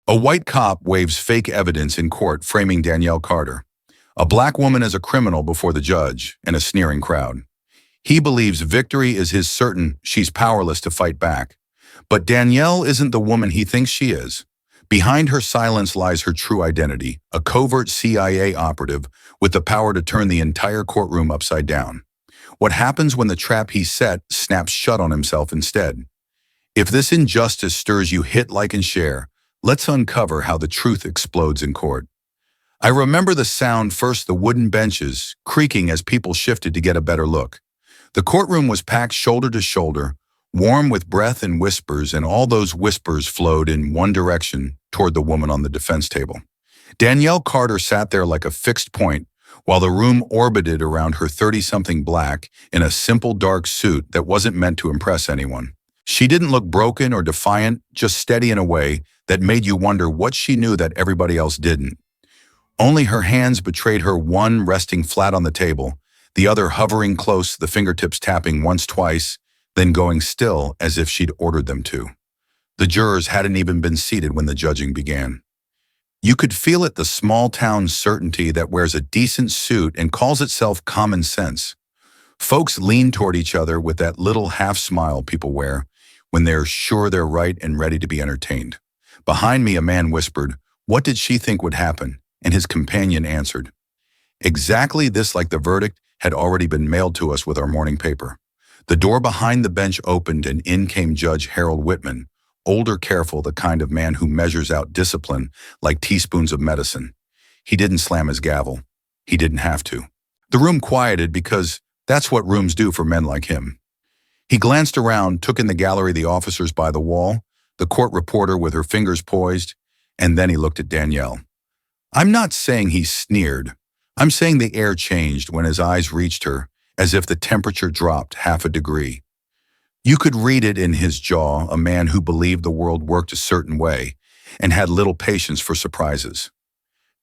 A white cop waves fake evidence in court framing Danielle Carter. A black woman as a criminal before the judge and a sneering crowd. He believes victory is his certain, she's powerless to fight back. But Danielle isn't the woman he thinks she is. Behind her silence lies her true identity, a covert CIA operative with the power to turn the entire courtroom upside down. What happens when the trap he set snaps shut on himself instead? If this injustice stirs you, hit like and share. Let's uncover how the truth explodes in court. I remember the sound first, the wooden benches creaking as people shifted to get a better look. The courtroom was packed shoulder to shoulder, warm with breath and whispers, and all those whispers flowed in one direction toward the woman on the defense table. Danielle Carter sat there like a fixed point, while the room orbited around her 30-something black in a simple dark suit that wasn't meant to impress anyone. She didn't look broken or defiant, just steady in a way that made you wonder what she knew that everybody else didn't. Only her hands betrayed her, one resting flat on the table, the other hovering close, the fingertips tapping once, twice, then going still as if she'd ordered them to. The jurors hadn't even been seated when the judging began. You could feel it, the small-town certainty that wears a decent suit and calls itself common sense. Folks leaned toward each other with that little half-smile people wear when they're sure they're right and ready to be entertained. Behind me, a man whispered, "What did she think would happen?" And his companion answered, "Exactly this, like the verdict had already been mailed to us with our morning paper." The door behind the bench opened and in came Judge Harold Whitman, older, careful, the kind of man who measures out discipline like teaspoons of medicine. He didn't slam his gavel. He didn't have to. The room quieted because that's what rooms do for men like him. He glanced around, took in the gallery, the officers by the wall, the court reporter with her fingers poised, and then he looked at Danielle. I'm not saying he sneered. I'm saying the air changed when his eyes reached her, as if the temperature dropped half a degree. You could read it in his jaw, a man who believed the world worked a certain way and had little patience for surprises.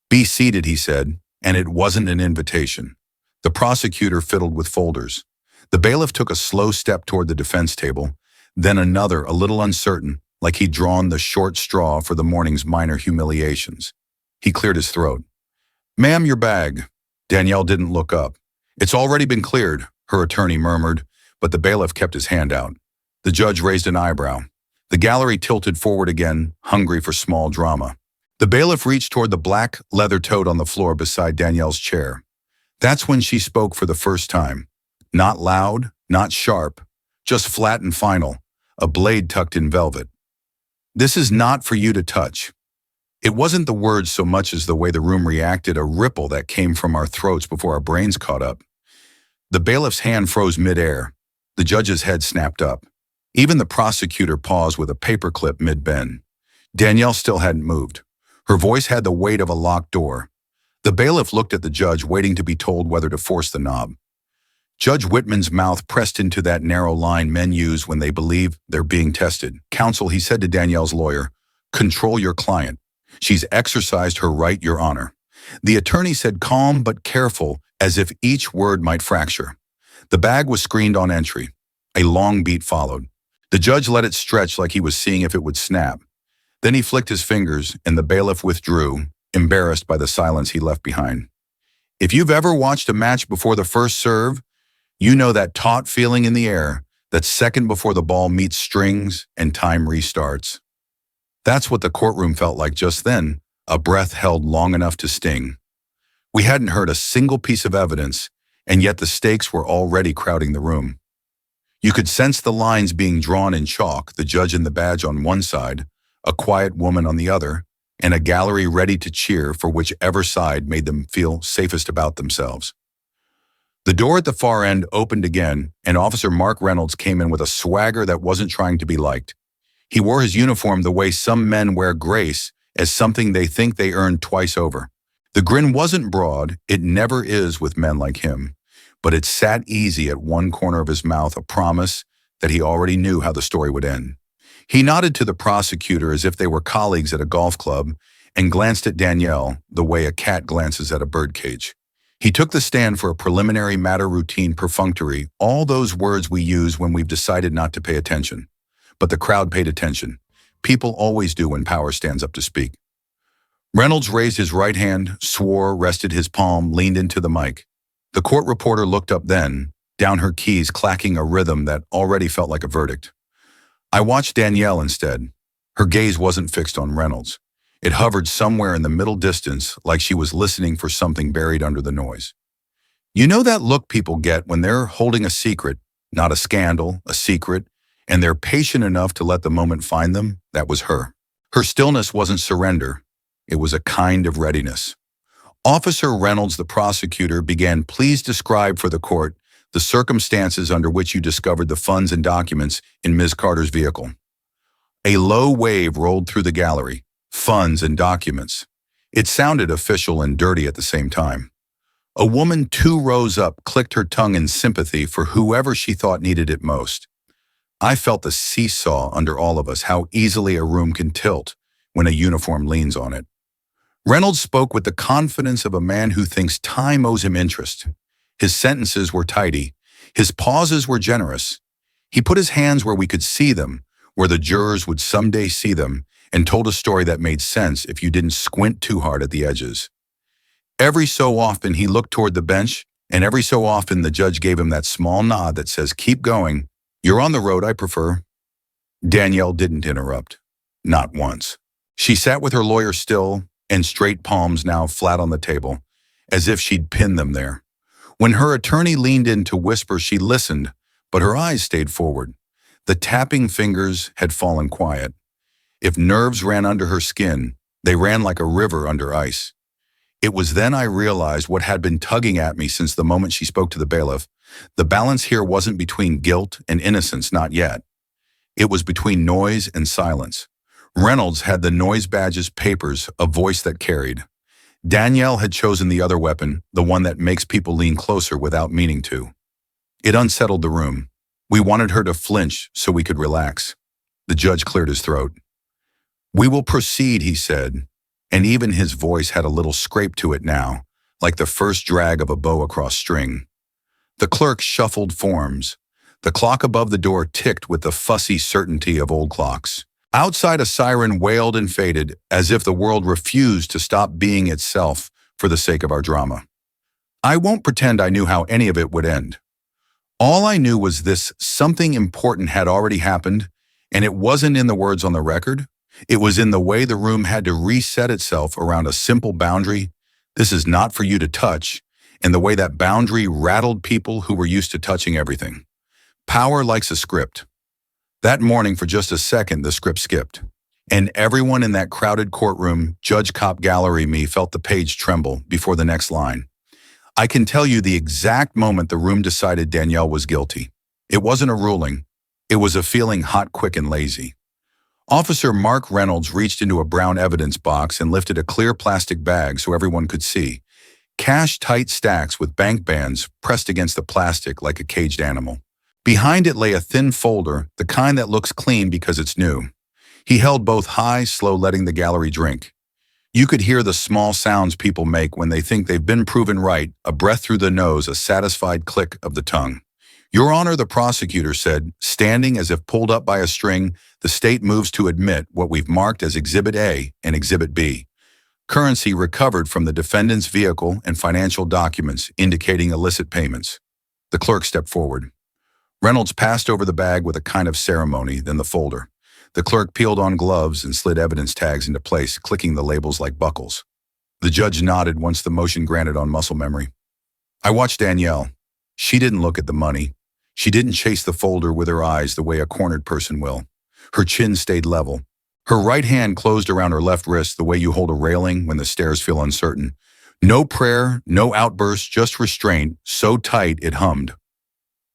"Be seated," he said, and it wasn't an invitation. The prosecutor fiddled with folders. The bailiff took a slow step toward the defense table, then another, a little uncertain, like he'd drawn the short straw for the morning's minor humiliations. He cleared his throat. "Ma'am, your bag." Danielle didn't look up. "It's already been cleared," her attorney murmured, but the bailiff kept his hand out. The judge raised an eyebrow. The gallery tilted forward again, hungry for small drama. The bailiff reached toward the black leather tote on the floor beside Danielle's chair. That's when she spoke for the first time. Not loud, not sharp, just flat and final, a blade tucked in velvet. "This is not for you to touch." It wasn't the words so much as the way the room reacted, a ripple that came from our throats before our brains caught up. The bailiff's hand froze midair. The judge's head snapped up. Even the prosecutor paused with a paperclip mid-bend. Danielle still hadn't moved. Her voice had the weight of a locked door. The bailiff looked at the judge, waiting to be told whether to force the knob. Judge Whitman's mouth pressed into that narrow line men use when they believe they're being tested. "Counsel," he said to Danielle's lawyer, "control your client. She's exercised her right, Your Honor." The attorney said, calm but careful, as if each word might fracture. The bag was screened on entry. A long beat followed. The judge let it stretch like he was seeing if it would snap. Then he flicked his fingers, and the bailiff withdrew, embarrassed by the silence he left behind. If you've ever watched a match before the first serve, you know that taut feeling in the air, that second before the ball meets strings and time restarts. That's what the courtroom felt like just then, a breath held long enough to sting. We hadn't heard a single piece of evidence, and yet the stakes were already crowding the room. You could sense the lines being drawn in chalk, the judge and the badge on one side, a quiet woman on the other, and a gallery ready to cheer for whichever side made them feel safest about themselves. The door at the far end opened again, and Officer Mark Reynolds came in with a swagger that wasn't trying to be liked. He wore his uniform the way some men wear grace, as something they think they earned twice over. The grin wasn't broad, it never is with men like him, but it sat easy at one corner of his mouth, a promise that he already knew how the story would end. He nodded to the prosecutor as if they were colleagues at a golf club and glanced at Danielle the way a cat glances at a birdcage. He took the stand for a preliminary matter, routine, perfunctory, all those words we use when we've decided not to pay attention. But the crowd paid attention. People always do when power stands up to speak. Reynolds raised his right hand, swore, rested his palm, leaned into the mic. The court reporter looked up then, down her keys clacking a rhythm that already felt like a verdict. I watched Danielle instead. Her gaze wasn't fixed on Reynolds. It hovered somewhere in the middle distance, like she was listening for something buried under the noise. You know that look people get when they're holding a secret, not a scandal, a secret, and they're patient enough to let the moment find them? That was her. Her stillness wasn't surrender. It was a kind of readiness. Officer Reynolds, the prosecutor, began, "Please describe for the court the circumstances under which you discovered the funds and documents in Ms. Carter's vehicle." A low wave rolled through the gallery. Funds and documents. It sounded official and dirty at the same time. A woman 2 rows up clicked her tongue in sympathy for whoever she thought needed it most. I felt the seesaw under all of us, how easily a room can tilt when a uniform leans on it. Reynolds spoke with the confidence of a man who thinks time owes him interest. His sentences were tidy. His pauses were generous. He put his hands where we could see them, where the jurors would someday see them, and told a story that made sense if you didn't squint too hard at the edges. Every so often he looked toward the bench, and every so often the judge gave him that small nod that says, "Keep going. You're on the road I prefer." Danielle didn't interrupt. Not once. She sat with her lawyer still, and straight palms now flat on the table, as if she'd pinned them there. When her attorney leaned in to whisper, she listened, but her eyes stayed forward. The tapping fingers had fallen quiet. If nerves ran under her skin, they ran like a river under ice. It was then I realized what had been tugging at me since the moment she spoke to the bailiff. The balance here wasn't between guilt and innocence, not yet. It was between noise and silence. Reynolds had the noise badge's papers, a voice that carried. Danielle had chosen the other weapon, the one that makes people lean closer without meaning to. It unsettled the room. We wanted her to flinch so we could relax. The judge cleared his throat. "We will proceed," he said, and even his voice had a little scrape to it now, like the first drag of a bow across string. The clerk shuffled forms. The clock above the door ticked with the fussy certainty of old clocks. Outside, a siren wailed and faded, as if the world refused to stop being itself for the sake of our drama. I won't pretend I knew how any of it would end. All I knew was this: something important had already happened, and it wasn't in the words on the record. It was in the way the room had to reset itself around a simple boundary. This is not for you to touch, and the way that boundary rattled people who were used to touching everything. Power likes a script. That morning, for just a second, the script skipped. And everyone in that crowded courtroom, judge, cop, gallery, me, felt the page tremble before the next line. I can tell you the exact moment the room decided Danielle was guilty. It wasn't a ruling. It was a feeling hot, quick, and lazy. Officer Mark Reynolds reached into a brown evidence box and lifted a clear plastic bag so everyone could see. Cash-tight stacks with bank bands pressed against the plastic like a caged animal. Behind it lay a thin folder, the kind that looks clean because it's new. He held both high, slow, letting the gallery drink. You could hear the small sounds people make when they think they've been proven right, a breath through the nose, a satisfied click of the tongue. Your Honor, the prosecutor said, standing as if pulled up by a string, the state moves to admit what we've marked as Exhibit A and Exhibit B. Currency recovered from the defendant's vehicle and financial documents indicating illicit payments. The clerk stepped forward. Reynolds passed over the bag with a kind of ceremony, then the folder. The clerk peeled on gloves and slid evidence tags into place, clicking the labels like buckles. The judge nodded once the motion granted on muscle memory. I watched Danielle. She didn't look at the money. She didn't chase the folder with her eyes the way a cornered person will. Her chin stayed level. Her right hand closed around her left wrist the way you hold a railing when the stairs feel uncertain. No prayer, no outburst, just restraint, so tight it hummed.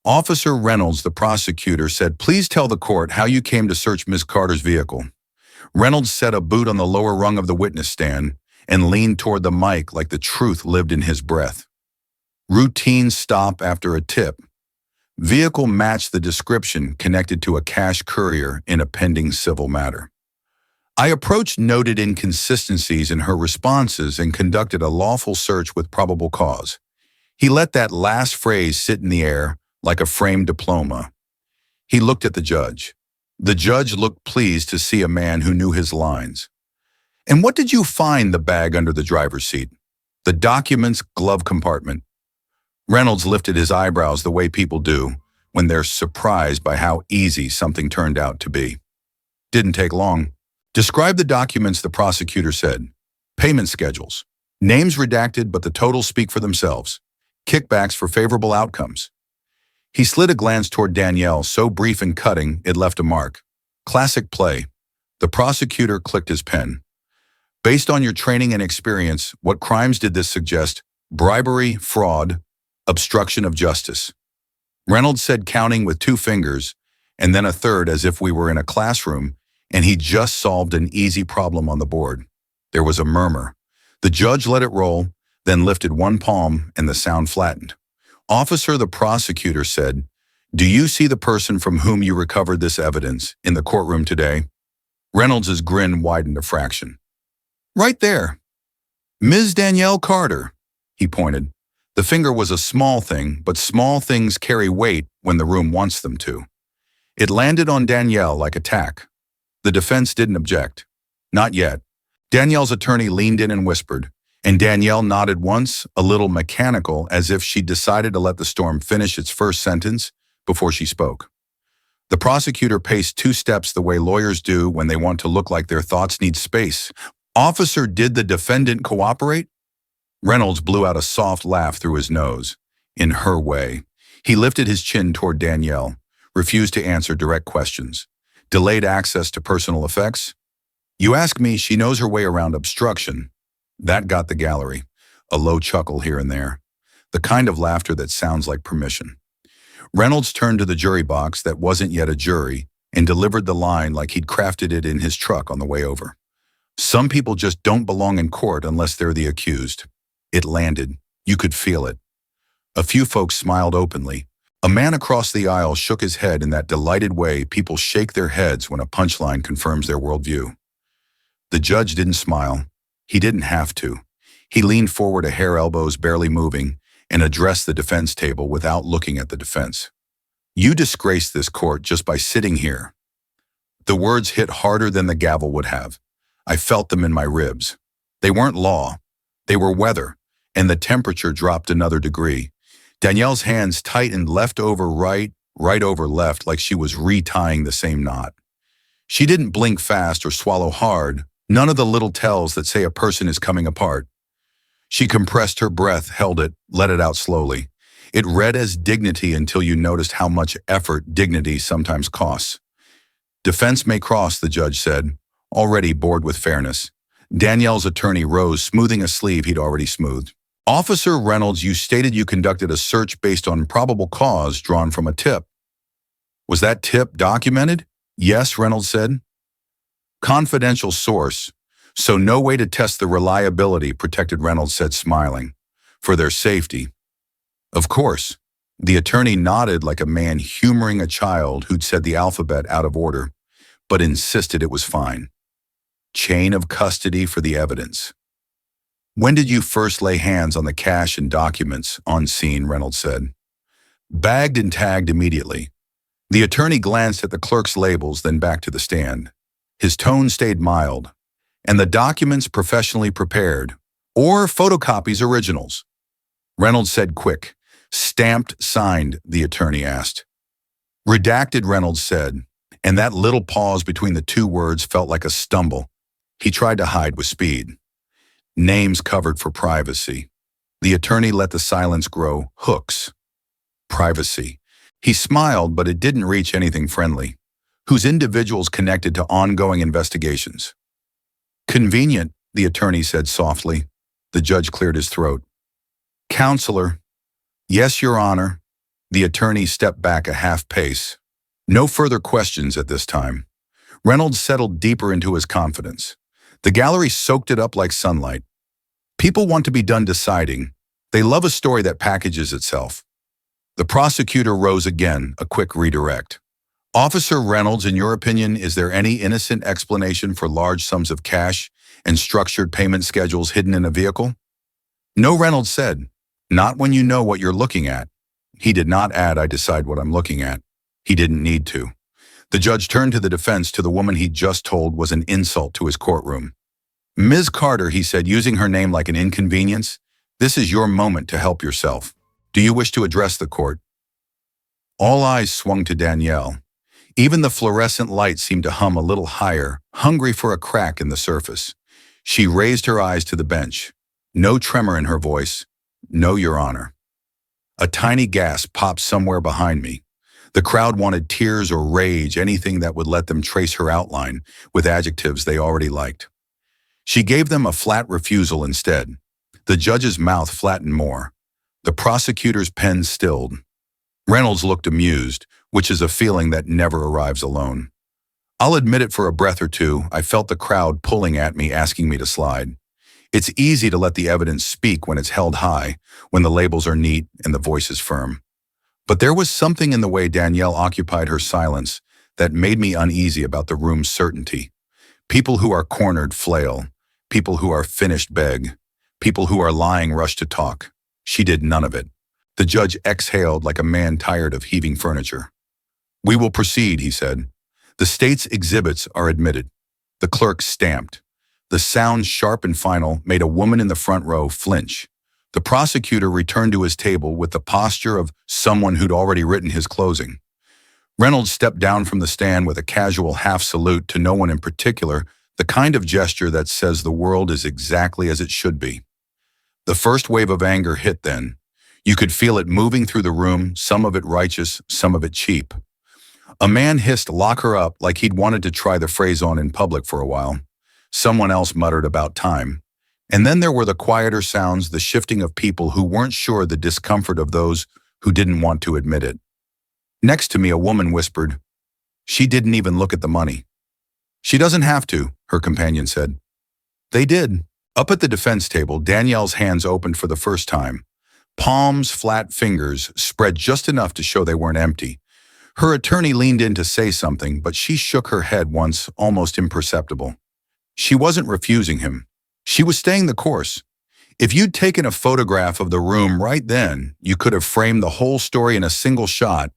Officer Reynolds, the prosecutor, said, "Please tell the court how you came to search Ms. Carter's vehicle." Reynolds set a boot on the lower rung of the witness stand and leaned toward the mic like the truth lived in his breath. Routine stop after a tip. Vehicle matched the description connected to a cash courier in a pending civil matter. I approached noted inconsistencies in her responses and conducted a lawful search with probable cause. He let that last phrase sit in the air like a framed diploma. He looked at the judge. The judge looked pleased to see a man who knew his lines. And what did you find the bag under the driver's seat? The documents glove compartment. Reynolds lifted his eyebrows the way people do when they're surprised by how easy something turned out to be. Didn't take long. Describe the documents, the prosecutor said. Payment schedules. Names redacted, but the totals speak for themselves. Kickbacks for favorable outcomes. He slid a glance toward Danielle, so brief and cutting it left a mark. Classic play. The prosecutor clicked his pen. Based on your training and experience, what crimes did this suggest? Bribery, fraud, obstruction of justice. Reynolds said, counting with 2 fingers, and then a third as if we were in a classroom, and he just solved an easy problem on the board. There was a murmur. The judge let it roll, then lifted one palm, and the sound flattened. Officer, the prosecutor said, do you see the person from whom you recovered this evidence in the courtroom today? Reynolds' grin widened a fraction. Right there. Ms. Danielle Carter, he pointed. The finger was a small thing, but small things carry weight when the room wants them to. It landed on Danielle like a tack. The defense didn't object. Not yet. Danielle's attorney leaned in and whispered, and Danielle nodded once, a little mechanical, as if she decided to let the storm finish its first sentence before she spoke. The prosecutor paced 2 steps the way lawyers do when they want to look like their thoughts need space. Officer, did the defendant cooperate? Reynolds blew out a soft laugh through his nose. In her way. He lifted his chin toward Danielle, refused to answer direct questions. Delayed access to personal effects? You ask me, she knows her way around obstruction. That got the gallery. A low chuckle here and there. The kind of laughter that sounds like permission. Reynolds turned to the jury box that wasn't yet a jury and delivered the line like he'd crafted it in his truck on the way over. Some people just don't belong in court unless they're the accused. It landed. You could feel it. A few folks smiled openly. A man across the aisle shook his head in that delighted way people shake their heads when a punchline confirms their worldview. The judge didn't smile. He didn't have to. He leaned forward, a hair elbows barely moving, and addressed the defense table without looking at the defense. You disgrace this court just by sitting here. The words hit harder than the gavel would have. I felt them in my ribs. They weren't law. They were weather, and the temperature dropped another degree. Danielle's hands tightened left over right, right over left, like she was retying the same knot. She didn't blink fast or swallow hard, none of the little tells that say a person is coming apart. She compressed her breath, held it, let it out slowly. It read as dignity until you noticed how much effort dignity sometimes costs. Defense may cross, the judge said, already bored with fairness. Danielle's attorney rose, smoothing a sleeve he'd already smoothed. Officer Reynolds, you stated you conducted a search based on probable cause drawn from a tip. Was that tip documented? Yes, Reynolds said. Confidential source, so no way to test the reliability, protected, Reynolds said, smiling. For their safety. Of course. The attorney nodded like a man humoring a child who'd said the alphabet out of order, but insisted it was fine. Chain of custody for the evidence. When did you first lay hands on the cash and documents? On scene, Reynolds said. Bagged and tagged immediately. The attorney glanced at the clerk's labels, then back to the stand. His tone stayed mild. And the documents professionally prepared, or photocopies originals? Reynolds said quick. Stamped, signed, the attorney asked. Redacted, Reynolds said, and that little pause between the 2 words felt like a stumble. He tried to hide with speed. Names covered for privacy. The attorney let the silence grow. Hooks. Privacy. He smiled, but it didn't reach anything friendly. Whose individuals connected to ongoing investigations? Convenient, the attorney said softly. The judge cleared his throat. Counselor. Yes, Your Honor. The attorney stepped back a half pace. No further questions at this time. Reynolds settled deeper into his confidence. The gallery soaked it up like sunlight. People want to be done deciding. They love a story that packages itself. The prosecutor rose again, a quick redirect. Officer Reynolds, in your opinion, is there any innocent explanation for large sums of cash and structured payment schedules hidden in a vehicle? No, Reynolds said. Not when you know what you're looking at. He did not add, I decide what I'm looking at. He didn't need to. The judge turned to the defense to the woman he'd just told was an insult to his courtroom. "Ms. Carter," he said, using her name like an inconvenience, "this is your moment to help yourself. Do you wish to address the court?" All eyes swung to Danielle. Even the fluorescent light seemed to hum a little higher, hungry for a crack in the surface. She raised her eyes to the bench. No tremor in her voice. "No, Your Honor." A tiny gasp popped somewhere behind me. The crowd wanted tears or rage, anything that would let them trace her outline with adjectives they already liked. She gave them a flat refusal instead. The judge's mouth flattened more. The prosecutor's pen stilled. Reynolds looked amused, which is a feeling that never arrives alone. I'll admit it, for a breath or two, I felt the crowd pulling at me, asking me to slide. It's easy to let the evidence speak when it's held high, when the labels are neat and the voice is firm. But there was something in the way Danielle occupied her silence that made me uneasy about the room's certainty. People who are cornered flail. People who are finished beg. People who are lying rush to talk. She did none of it. The judge exhaled like a man tired of heaving furniture. "We will proceed," he said. "The state's exhibits are admitted." The clerk stamped. The sound, sharp and final, made a woman in the front row flinch. The prosecutor returned to his table with the posture of someone who'd already written his closing. Reynolds stepped down from the stand with a casual half salute to no one in particular, the kind of gesture that says the world is exactly as it should be. The first wave of anger hit then. You could feel it moving through the room, some of it righteous, some of it cheap. A man hissed, "Lock her up," like he'd wanted to try the phrase on in public for a while. Someone else muttered about time. And then there were the quieter sounds, the shifting of people who weren't sure, the discomfort of those who didn't want to admit it. Next to me, a woman whispered, "She didn't even look at the money." "She doesn't have to," her companion said. They did. Up at the defense table, Danielle's hands opened for the first time. Palms, flat fingers, spread just enough to show they weren't empty. Her attorney leaned in to say something, but she shook her head once, almost imperceptible. She wasn't refusing him. She was staying the course. If you'd taken a photograph of the room right then, you could have framed the whole story in a single shot.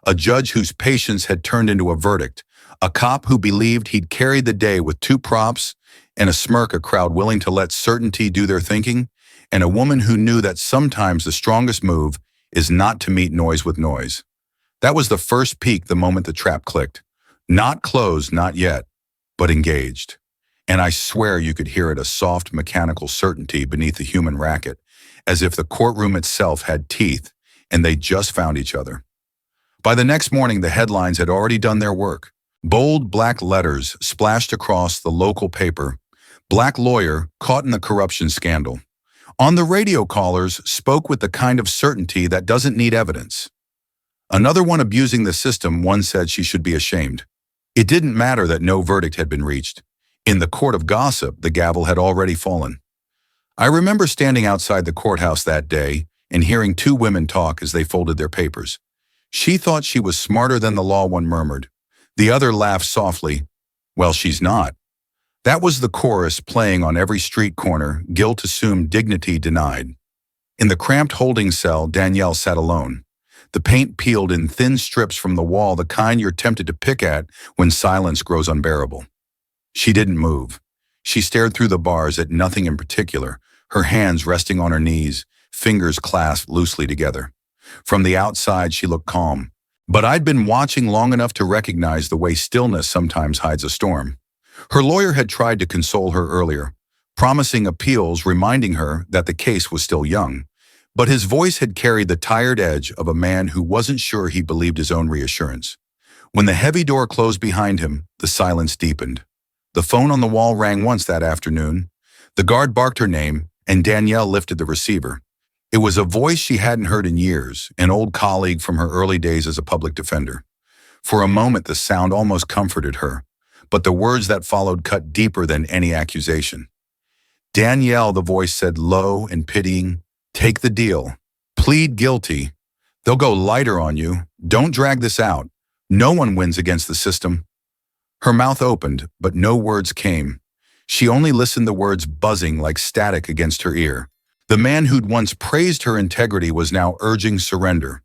A judge whose patience had turned into a verdict. A cop who believed he'd carried the day with two props and a smirk, a crowd willing to let certainty do their thinking, and a woman who knew that sometimes the strongest move is not to meet noise with noise. That was the first peak, the moment the trap clicked. Not closed, not yet, but engaged. And I swear you could hear it, a soft, mechanical certainty beneath the human racket, as if the courtroom itself had teeth and they just found each other. By the next morning, the headlines had already done their work. Bold black letters splashed across the local paper. "Black lawyer caught in the corruption scandal." On the radio, callers spoke with the kind of certainty that doesn't need evidence. Another one abusing the system, one said she should be ashamed. It didn't matter that no verdict had been reached. In the court of gossip, the gavel had already fallen. I remember standing outside the courthouse that day and hearing two women talk as they folded their papers. She thought she was smarter than the law, one murmured. The other laughed softly. "Well, she's not." That was the chorus playing on every street corner, guilt assumed, dignity denied. In the cramped holding cell, Danielle sat alone. The paint peeled in thin strips from the wall, the kind you're tempted to pick at when silence grows unbearable. She didn't move. She stared through the bars at nothing in particular, her hands resting on her knees, fingers clasped loosely together. From the outside, she looked calm. But I'd been watching long enough to recognize the way stillness sometimes hides a storm. Her lawyer had tried to console her earlier, promising appeals, reminding her that the case was still young. But his voice had carried the tired edge of a man who wasn't sure he believed his own reassurance. When the heavy door closed behind him, the silence deepened. The phone on the wall rang once that afternoon. The guard barked her name, and Danielle lifted the receiver. It was a voice she hadn't heard in years, an old colleague from her early days as a public defender. For a moment, the sound almost comforted her, but the words that followed cut deeper than any accusation. "Danielle," the voice said, low and pitying, "take the deal. Plead guilty. They'll go lighter on you. Don't drag this out. No one wins against the system." Her mouth opened, but no words came. She only listened, the words buzzing like static against her ear. The man who'd once praised her integrity was now urging surrender.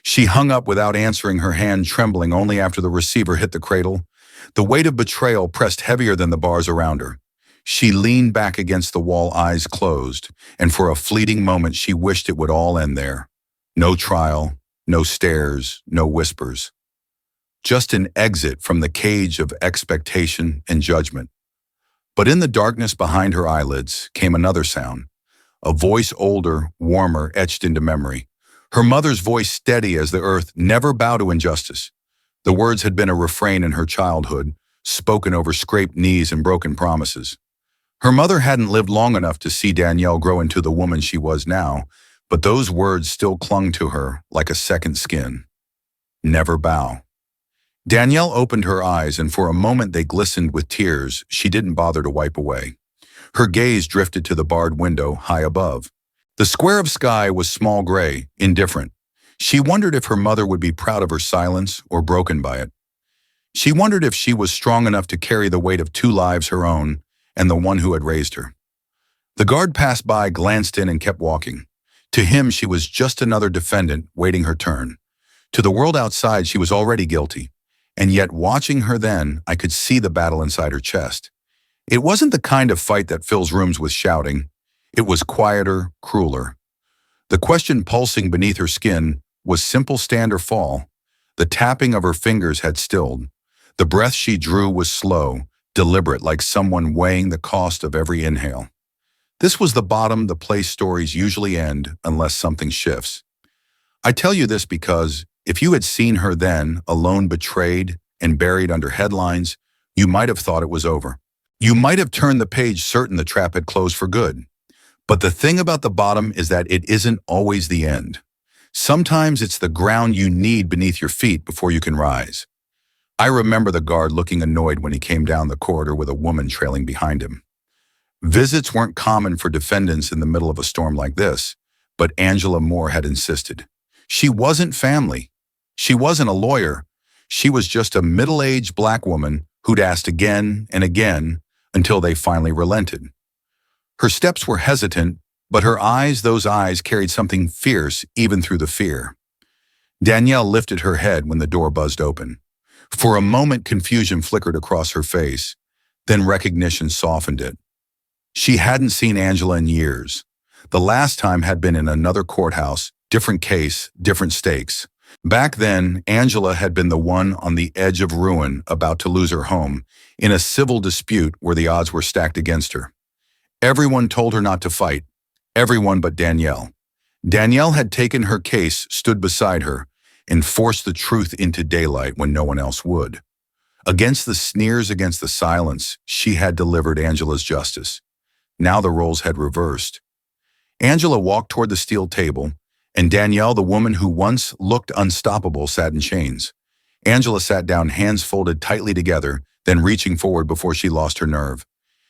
She hung up without answering, her hand trembling only after the receiver hit the cradle. The weight of betrayal pressed heavier than the bars around her. She leaned back against the wall, eyes closed, and for a fleeting moment she wished it would all end there. No trial, no stares, no whispers. Just an exit from the cage of expectation and judgment. But in the darkness behind her eyelids came another sound, a voice older, warmer, etched into memory. Her mother's voice, steady as the earth, never bow to injustice. The words had been a refrain in her childhood, spoken over scraped knees and broken promises. Her mother hadn't lived long enough to see Danielle grow into the woman she was now, but those words still clung to her like a second skin. Never bow. Danielle opened her eyes, and for a moment they glistened with tears she didn't bother to wipe away. Her gaze drifted to the barred window high above. The square of sky was small gray, indifferent. She wondered if her mother would be proud of her silence or broken by it. She wondered if she was strong enough to carry the weight of two lives, her own and the one who had raised her. The guard passed by, glanced in, and kept walking. To him, she was just another defendant waiting her turn. To the world outside, she was already guilty. And yet, watching her then, I could see the battle inside her chest. It wasn't the kind of fight that fills rooms with shouting. It was quieter, crueler. The question pulsing beneath her skin was simple: stand or fall. The tapping of her fingers had stilled. The breath she drew was slow, deliberate, like someone weighing the cost of every inhale. This was the bottom, the place stories usually end unless something shifts. I tell you this because if you had seen her then, alone, betrayed, and buried under headlines, you might have thought it was over. You might have turned the page certain the trap had closed for good. But the thing about the bottom is that it isn't always the end. Sometimes it's the ground you need beneath your feet before you can rise. I remember the guard looking annoyed when he came down the corridor with a woman trailing behind him. Visits weren't common for defendants in the middle of a storm like this, but Angela Moore had insisted. She wasn't family. She wasn't a lawyer. She was just a middle-aged black woman who'd asked again and again until they finally relented. Her steps were hesitant, but her eyes, those eyes carried something fierce even through the fear. Danielle lifted her head when the door buzzed open. For a moment, confusion flickered across her face, then recognition softened it. She hadn't seen Angela in years. The last time had been in another courthouse, different case, different stakes. Back then, Angela had been the one on the edge of ruin, about to lose her home, in a civil dispute where the odds were stacked against her. Everyone told her not to fight. Everyone but Danielle. Danielle had taken her case, stood beside her, and forced the truth into daylight when no one else would. Against the sneers, against the silence, she had delivered Angela's justice. Now the roles had reversed. Angela walked toward the steel table, and Danielle, the woman who once looked unstoppable, sat in chains. Angela sat down, hands folded tightly together, then reaching forward before she lost her nerve.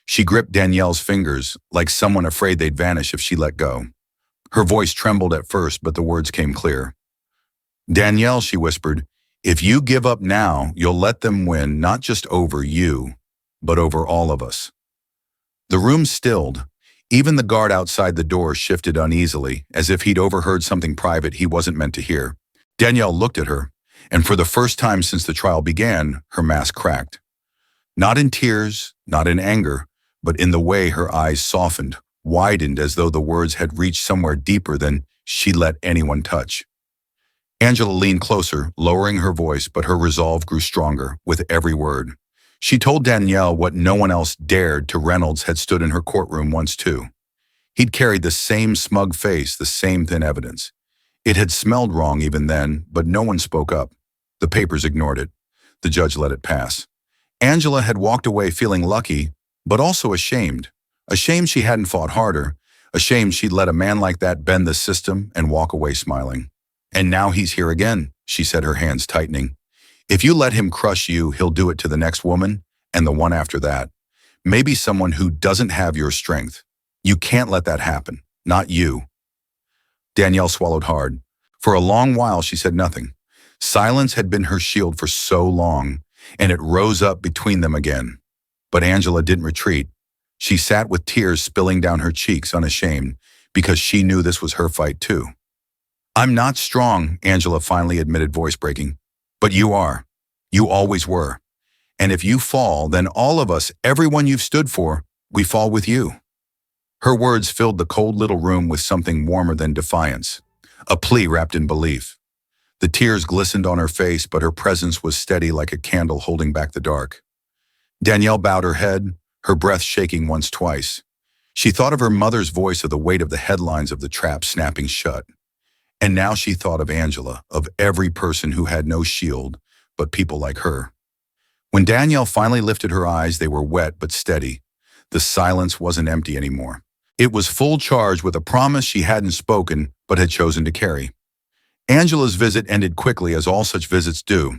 She gripped Danielle's fingers like someone afraid they'd vanish if she let go. Her voice trembled at first, but the words came clear. "Danielle," she whispered, "if you give up now, you'll let them win, not just over you, but over all of us." The room stilled. Even the guard outside the door shifted uneasily, as if he'd overheard something private he wasn't meant to hear. Danielle looked at her, and for the first time since the trial began, her mask cracked. Not in tears, not in anger, but in the way her eyes softened, widened, as though the words had reached somewhere deeper than she'd let anyone touch. Angela leaned closer, lowering her voice, but her resolve grew stronger with every word. She told Danielle what no one else dared. To Reynolds had stood in her courtroom once too. He'd carried the same smug face, the same thin evidence. It had smelled wrong even then, but no one spoke up. The papers ignored it. The judge let it pass. Angela had walked away feeling lucky, but also ashamed. Ashamed she hadn't fought harder. Ashamed she'd let a man like that bend the system and walk away smiling. "And now he's here again," she said, her hands tightening. "If you let him crush you, he'll do it to the next woman and the one after that. Maybe someone who doesn't have your strength. You can't let that happen. Not you." Danielle swallowed hard. For a long while, she said nothing. Silence had been her shield for so long, and it rose up between them again. But Angela didn't retreat. She sat with tears spilling down her cheeks, unashamed, because she knew this was her fight too. I'm not strong, Angela finally admitted, voice breaking. But you are. You always were. And if you fall, then all of us, everyone you've stood for, we fall with you. Her words filled the cold little room with something warmer than defiance, a plea wrapped in belief. The tears glistened on her face, but her presence was steady like a candle holding back the dark. Danielle bowed her head, her breath shaking once twice. She thought of her mother's voice, of the weight of the headlines of the trap snapping shut. And now she thought of Angela, of every person who had no shield, but people like her. When Danielle finally lifted her eyes, they were wet but steady. The silence wasn't empty anymore. It was full charged with a promise she hadn't spoken but had chosen to carry. Angela's visit ended quickly, as all such visits do.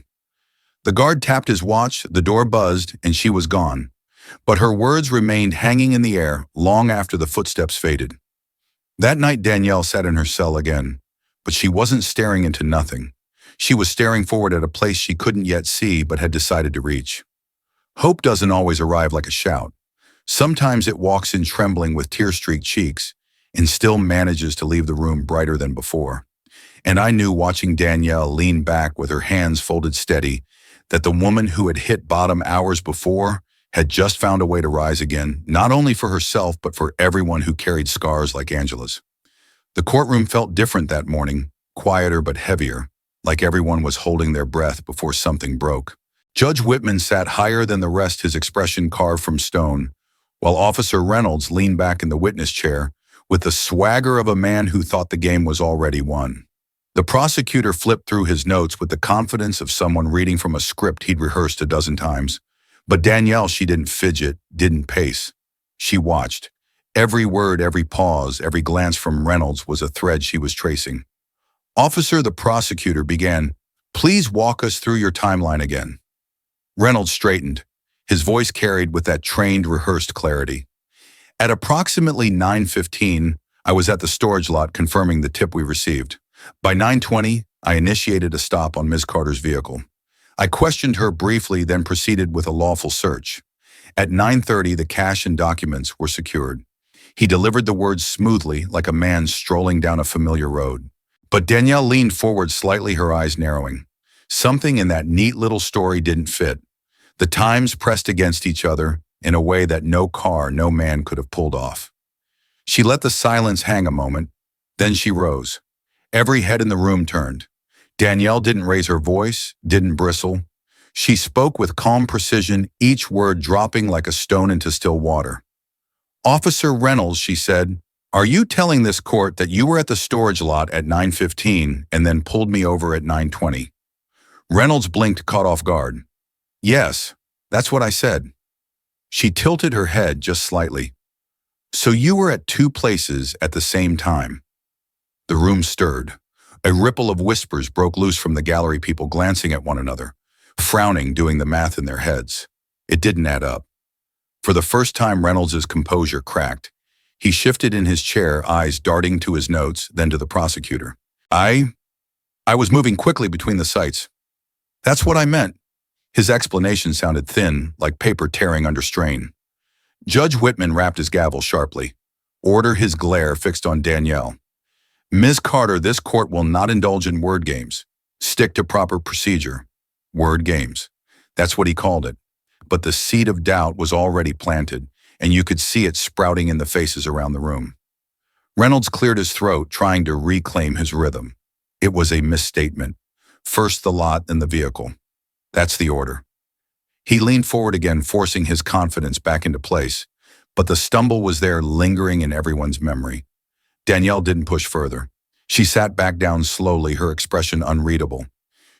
The guard tapped his watch, the door buzzed, and she was gone. But her words remained hanging in the air long after the footsteps faded. That night Danielle sat in her cell again, but she wasn't staring into nothing. She was staring forward at a place she couldn't yet see but had decided to reach. Hope doesn't always arrive like a shout. Sometimes it walks in trembling with tear-streaked cheeks and still manages to leave the room brighter than before. And I knew, watching Danielle lean back with her hands folded steady, that the woman who had hit bottom hours before had just found a way to rise again, not only for herself but for everyone who carried scars like Angela's. The courtroom felt different that morning, quieter but heavier, like everyone was holding their breath before something broke. Judge Whitman sat higher than the rest, his expression carved from stone, while Officer Reynolds leaned back in the witness chair with the swagger of a man who thought the game was already won. The prosecutor flipped through his notes with the confidence of someone reading from a script he'd rehearsed a dozen times. But Danielle, she didn't fidget, didn't pace. She watched. Every word, every pause, every glance from Reynolds was a thread she was tracing. Officer, the prosecutor began, "Please walk us through your timeline again." Reynolds straightened. His voice carried with that trained, rehearsed clarity. At approximately 9:15, I was at the storage lot confirming the tip we received. By 9:20, I initiated a stop on Ms. Carter's vehicle. I questioned her briefly, then proceeded with a lawful search. At 9:30, the cash and documents were secured. He delivered the words smoothly, like a man strolling down a familiar road. But Danielle leaned forward slightly, her eyes narrowing. Something in that neat little story didn't fit. The times pressed against each other in a way that no car, no man could have pulled off. She let the silence hang a moment, then she rose. Every head in the room turned. Danielle didn't raise her voice, didn't bristle. She spoke with calm precision, each word dropping like a stone into still water. "Officer Reynolds," she said, "are you telling this court that you were at the storage lot at 9:15 and then pulled me over at 9:20? Reynolds blinked, caught off guard. "Yes, that's what I said." She tilted her head just slightly. "So you were at two places at the same time?" The room stirred. A ripple of whispers broke loose from the gallery, people glancing at one another, frowning, doing the math in their heads. It didn't add up. For the first time, Reynolds' composure cracked. He shifted in his chair, eyes darting to his notes, then to the prosecutor. I was moving quickly between the sites. That's what I meant." His explanation sounded thin, like paper tearing under strain. Judge Whitman rapped his gavel sharply. Order, his glare fixed on Danielle. "Ms. Carter, this court will not indulge in word games. Stick to proper procedure." Word games. That's what he called it. But the seed of doubt was already planted, and you could see it sprouting in the faces around the room. Reynolds cleared his throat, trying to reclaim his rhythm. It was a misstatement. First the lot, then the vehicle. That's the order. He leaned forward again, forcing his confidence back into place, but the stumble was there, lingering in everyone's memory. Danielle didn't push further. She sat back down slowly, her expression unreadable.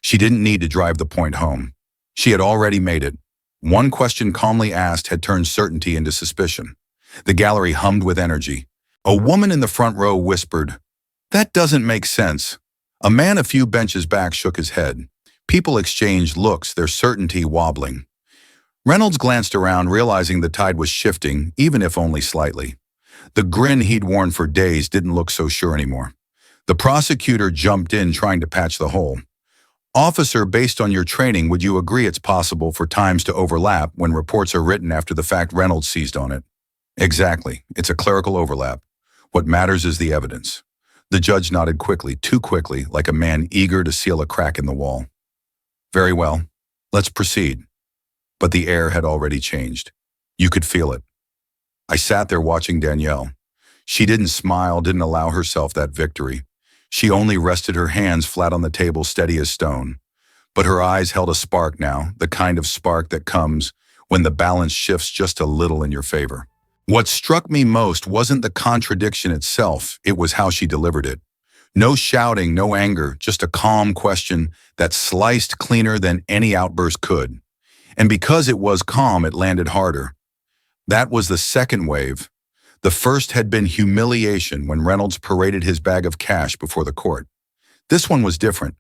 She didn't need to drive the point home. She had already made it. One question calmly asked had turned certainty into suspicion. The gallery hummed with energy. A woman in the front row whispered, "That doesn't make sense." A man a few benches back shook his head. People exchanged looks, their certainty wobbling. Reynolds glanced around, realizing the tide was shifting, even if only slightly. The grin he'd worn for days didn't look so sure anymore. The prosecutor jumped in, trying to patch the hole. "Officer, based on your training, would you agree it's possible for times to overlap when reports are written after the fact?" Reynolds seized on it. "Exactly. It's a clerical overlap. What matters is the evidence." The judge nodded quickly, too quickly, like a man eager to seal a crack in the wall. Very well, let's proceed. But the air had already changed. You could feel it. I sat there watching Danielle. She didn't smile, didn't allow herself that victory. She only rested her hands flat on the table, steady as stone. But her eyes held a spark now, the kind of spark that comes when the balance shifts just a little in your favor. What struck me most wasn't the contradiction itself, it was how she delivered it. No shouting, no anger, just a calm question that sliced cleaner than any outburst could. And because it was calm, it landed harder. That was the second wave. The first had been humiliation when Reynolds paraded his bag of cash before the court. This one was different.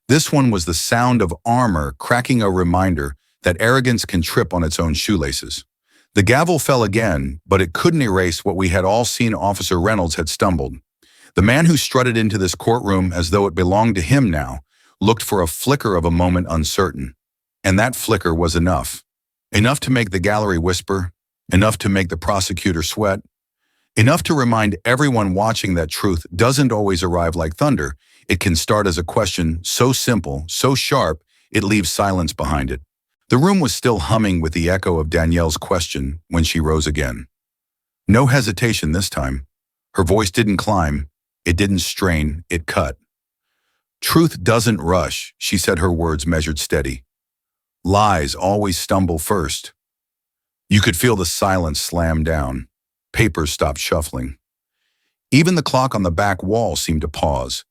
This one was the sound of armor cracking, a reminder that arrogance can trip on its own shoelaces. The gavel fell again, but it couldn't erase what we had all seen. Officer Reynolds had stumbled. The man who strutted into this courtroom as though it belonged to him now looked for a flicker of a moment uncertain. And that flicker was enough. Enough to make the gallery whisper, enough to make the prosecutor sweat, enough to remind everyone watching that truth doesn't always arrive like thunder. It can start as a question so simple, so sharp, it leaves silence behind it. The room was still humming with the echo of Danielle's question when she rose again. No hesitation this time. Her voice didn't climb, it didn't strain, it cut. Truth doesn't rush, she said, her words measured steady. Lies always stumble first. You could feel the silence slam down. Papers stopped shuffling. Even the clock on the back wall seemed to pause.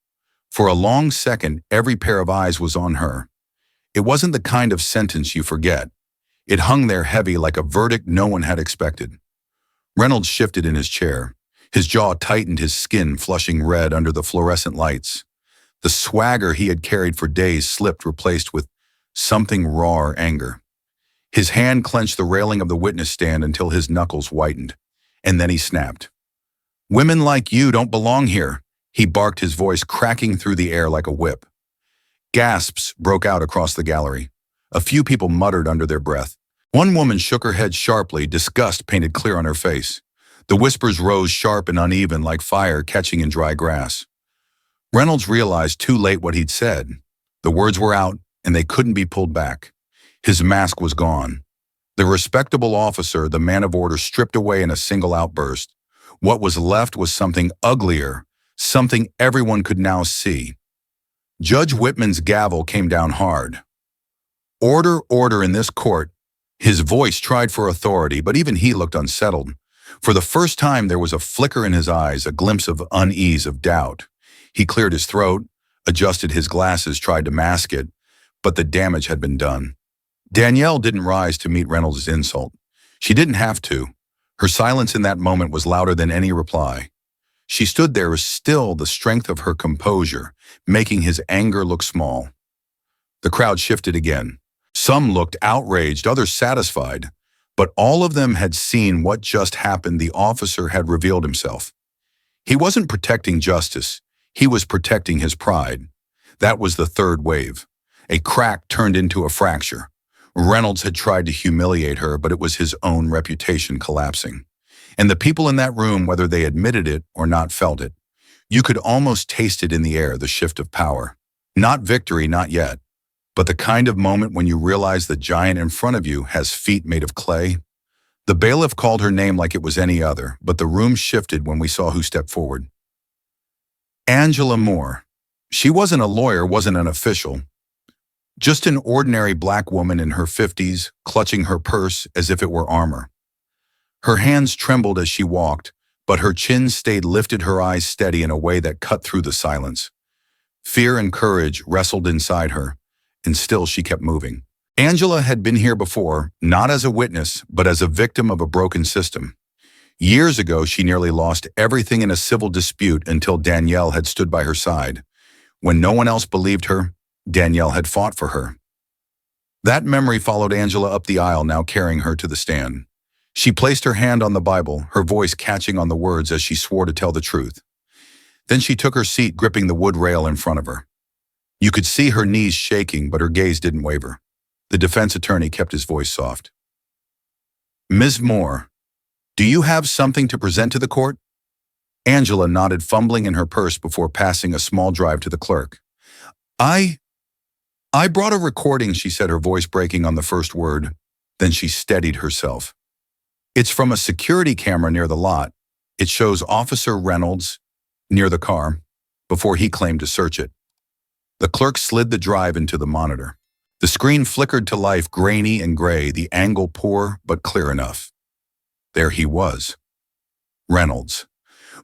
For a long second, every pair of eyes was on her. It wasn't the kind of sentence you forget. It hung there heavy like a verdict no one had expected. Reynolds shifted in his chair. His jaw tightened, his skin flushing red under the fluorescent lights. The swagger he had carried for days slipped, replaced with something raw anger. His hand clenched the railing of the witness stand until his knuckles whitened. And then he snapped. Women like you don't belong here, he barked, his voice cracking through the air like a whip. Gasps broke out across the gallery. A few people muttered under their breath. One woman shook her head sharply, disgust painted clear on her face. The whispers rose sharp and uneven like fire catching in dry grass. Reynolds realized too late what he'd said. The words were out, and they couldn't be pulled back. His mask was gone. The respectable officer, the man of order, stripped away in a single outburst. What was left was something uglier, something everyone could now see. Judge Whitman's gavel came down hard. Order, order in this court. His voice tried for authority, but even he looked unsettled. For the first time, there was a flicker in his eyes, a glimpse of unease, of doubt. He cleared his throat, adjusted his glasses, tried to mask it, but the damage had been done. Danielle didn't rise to meet Reynolds' insult. She didn't have to. Her silence in that moment was louder than any reply. She stood there, still, the strength of her composure, making his anger look small. The crowd shifted again. Some looked outraged, others satisfied, but all of them had seen what just happened. The officer had revealed himself. He wasn't protecting justice, he was protecting his pride. That was the third wave. A crack turned into a fracture. Reynolds had tried to humiliate her, but it was his own reputation collapsing. And the people in that room, whether they admitted it or not, felt it. You could almost taste it in the air, the shift of power. Not victory, not yet, but the kind of moment when you realize the giant in front of you has feet made of clay. The bailiff called her name like it was any other, but the room shifted when we saw who stepped forward. Angela Moore. She wasn't a lawyer, wasn't an official. Just an ordinary black woman in her 50s, clutching her purse as if it were armor. Her hands trembled as she walked, but her chin stayed lifted, her eyes steady in a way that cut through the silence. Fear and courage wrestled inside her, and still she kept moving. Angela had been here before, not as a witness, but as a victim of a broken system. Years ago, she nearly lost everything in a civil dispute until Danielle had stood by her side. When no one else believed her, Danielle had fought for her. That memory followed Angela up the aisle, now carrying her to the stand. She placed her hand on the Bible, her voice catching on the words as she swore to tell the truth. Then she took her seat, gripping the wood rail in front of her. You could see her knees shaking, but her gaze didn't waver. The defense attorney kept his voice soft. Ms. Moore, do you have something to present to the court? Angela nodded, fumbling in her purse before passing a small drive to the clerk. I brought a recording, she said, her voice breaking on the first word. Then she steadied herself. It's from a security camera near the lot. It shows Officer Reynolds near the car before he claimed to search it. The clerk slid the drive into the monitor. The screen flickered to life, grainy and gray, the angle poor but clear enough. There he was. Reynolds,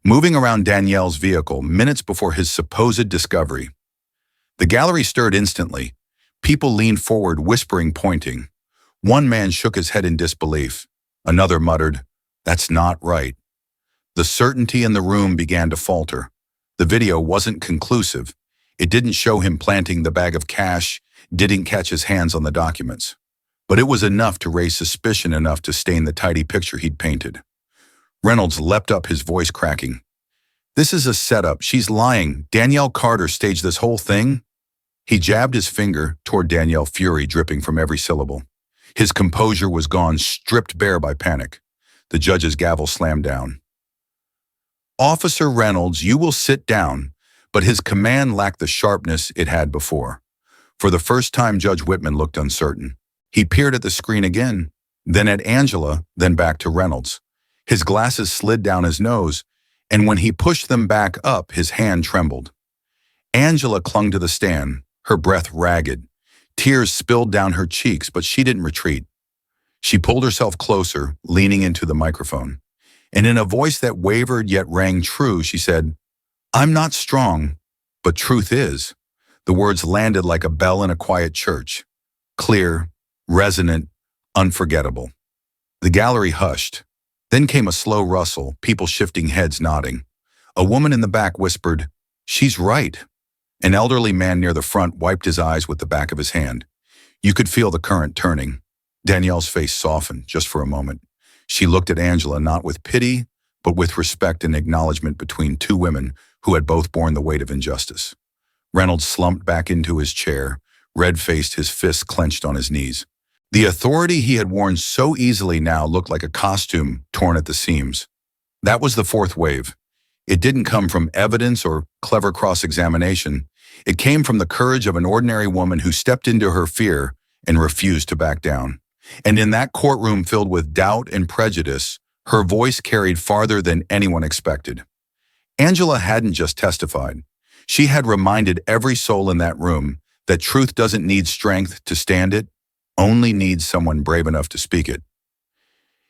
moving around Danielle's vehicle minutes before his supposed discovery. The gallery stirred instantly. People leaned forward, whispering, pointing. One man shook his head in disbelief. Another muttered, "That's not right." The certainty in the room began to falter. The video wasn't conclusive. It didn't show him planting the bag of cash, didn't catch his hands on the documents. But it was enough to raise suspicion, enough to stain the tidy picture he'd painted. Reynolds leapt up, his voice cracking. "This is a setup. She's lying. Danielle Carter staged this whole thing?" He jabbed his finger toward Danielle, fury dripping from every syllable. His composure was gone, stripped bare by panic. The judge's gavel slammed down. "Officer Reynolds, you will sit down," but his command lacked the sharpness it had before. For the first time, Judge Whitman looked uncertain. He peered at the screen again, then at Angela, then back to Reynolds. His glasses slid down his nose, and when he pushed them back up, his hand trembled. Angela clung to the stand, her breath ragged. Tears spilled down her cheeks, but she didn't retreat. She pulled herself closer, leaning into the microphone. And in a voice that wavered yet rang true, she said, "I'm not strong, but truth is." The words landed like a bell in a quiet church. Clear, resonant, unforgettable. The gallery hushed. Then came a slow rustle, people shifting heads, nodding. A woman in the back whispered, "She's right." An elderly man near the front wiped his eyes with the back of his hand. You could feel the current turning. Danielle's face softened just for a moment. She looked at Angela not with pity, but with respect and acknowledgement between two women who had both borne the weight of injustice. Reynolds slumped back into his chair, red-faced, his fists clenched on his knees. The authority he had worn so easily now looked like a costume torn at the seams. That was the fourth wave. It didn't come from evidence or clever cross-examination. It came from the courage of an ordinary woman who stepped into her fear and refused to back down. And in that courtroom filled with doubt and prejudice, her voice carried farther than anyone expected. Angela hadn't just testified. She had reminded every soul in that room that truth doesn't need strength to stand it, only needs someone brave enough to speak it.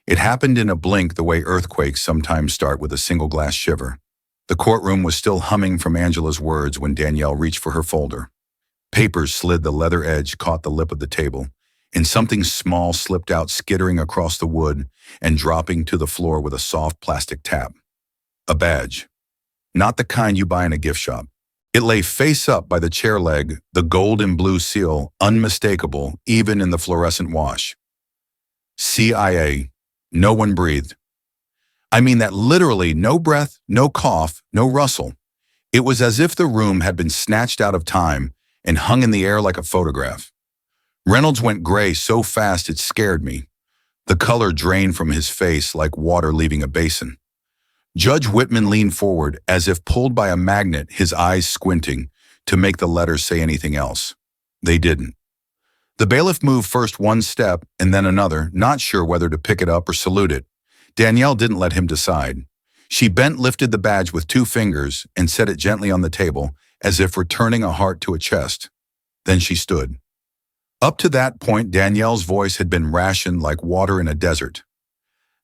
It happened in a blink, the way earthquakes sometimes start with a single glass shiver. The courtroom was still humming from Angela's words when Danielle reached for her folder. Papers slid, the leather edge caught the lip of the table, and something small slipped out, skittering across the wood and dropping to the floor with a soft plastic tap. A badge. Not the kind you buy in a gift shop. It lay face up by the chair leg, the gold and blue seal, unmistakable even in the fluorescent wash. CIA. No one breathed. I mean that literally, no breath, no cough, no rustle. It was as if the room had been snatched out of time and hung in the air like a photograph. Reynolds went gray so fast it scared me. The color drained from his face like water leaving a basin. Judge Whitman leaned forward as if pulled by a magnet, his eyes squinting to make the letters say anything else. They didn't. The bailiff moved first one step and then another, not sure whether to pick it up or salute it. Danielle didn't let him decide. She bent, lifted the badge with two fingers, and set it gently on the table, as if returning a heart to a chest. Then she stood. Up to that point, Danielle's voice had been rationed like water in a desert.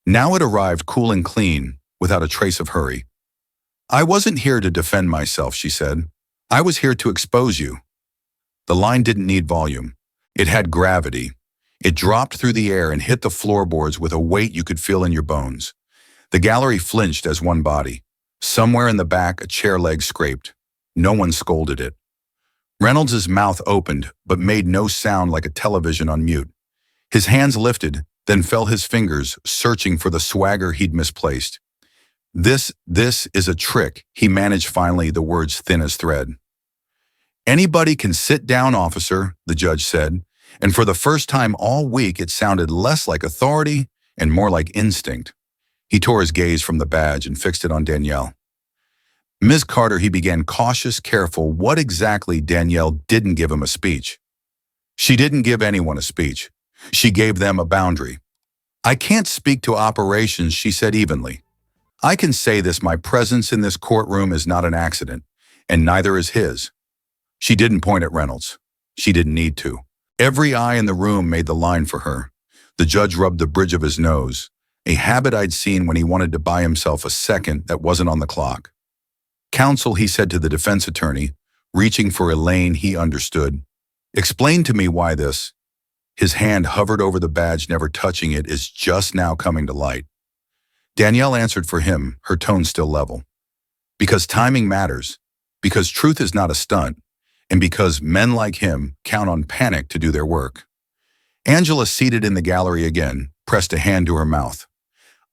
Now it arrived cool and clean, without a trace of hurry. "I wasn't here to defend myself," she said. "I was here to expose you." The line didn't need volume. It had gravity. It dropped through the air and hit the floorboards with a weight you could feel in your bones. The gallery flinched as one body. Somewhere in the back, a chair leg scraped. No one scolded it. Reynolds' mouth opened, but made no sound, like a television on mute. His hands lifted, then fell his fingers, searching for the swagger he'd misplaced. This is a trick," he managed finally, the words thin as thread. "Anybody can sit down, officer," the judge said, and for the first time all week it sounded less like authority and more like instinct. He tore his gaze from the badge and fixed it on Danielle. Ms. Carter, he began, cautious, careful. What exactly? Danielle didn't give him a speech. She didn't give anyone a speech. She gave them a boundary. I can't speak to operations, she said evenly. I can say this: my presence in this courtroom is not an accident, and neither is his. She didn't point at Reynolds. She didn't need to. Every eye in the room made the line for her. The judge rubbed the bridge of his nose, a habit I'd seen when he wanted to buy himself a second that wasn't on the clock. Counsel, he said to the defense attorney, reaching for a lane he understood. Explain to me why this. His hand hovered over the badge, never touching it, is just now coming to light. Danielle answered for him, her tone still level. Because timing matters, because truth is not a stunt, and because men like him count on panic to do their work. Angela, seated in the gallery again, pressed a hand to her mouth.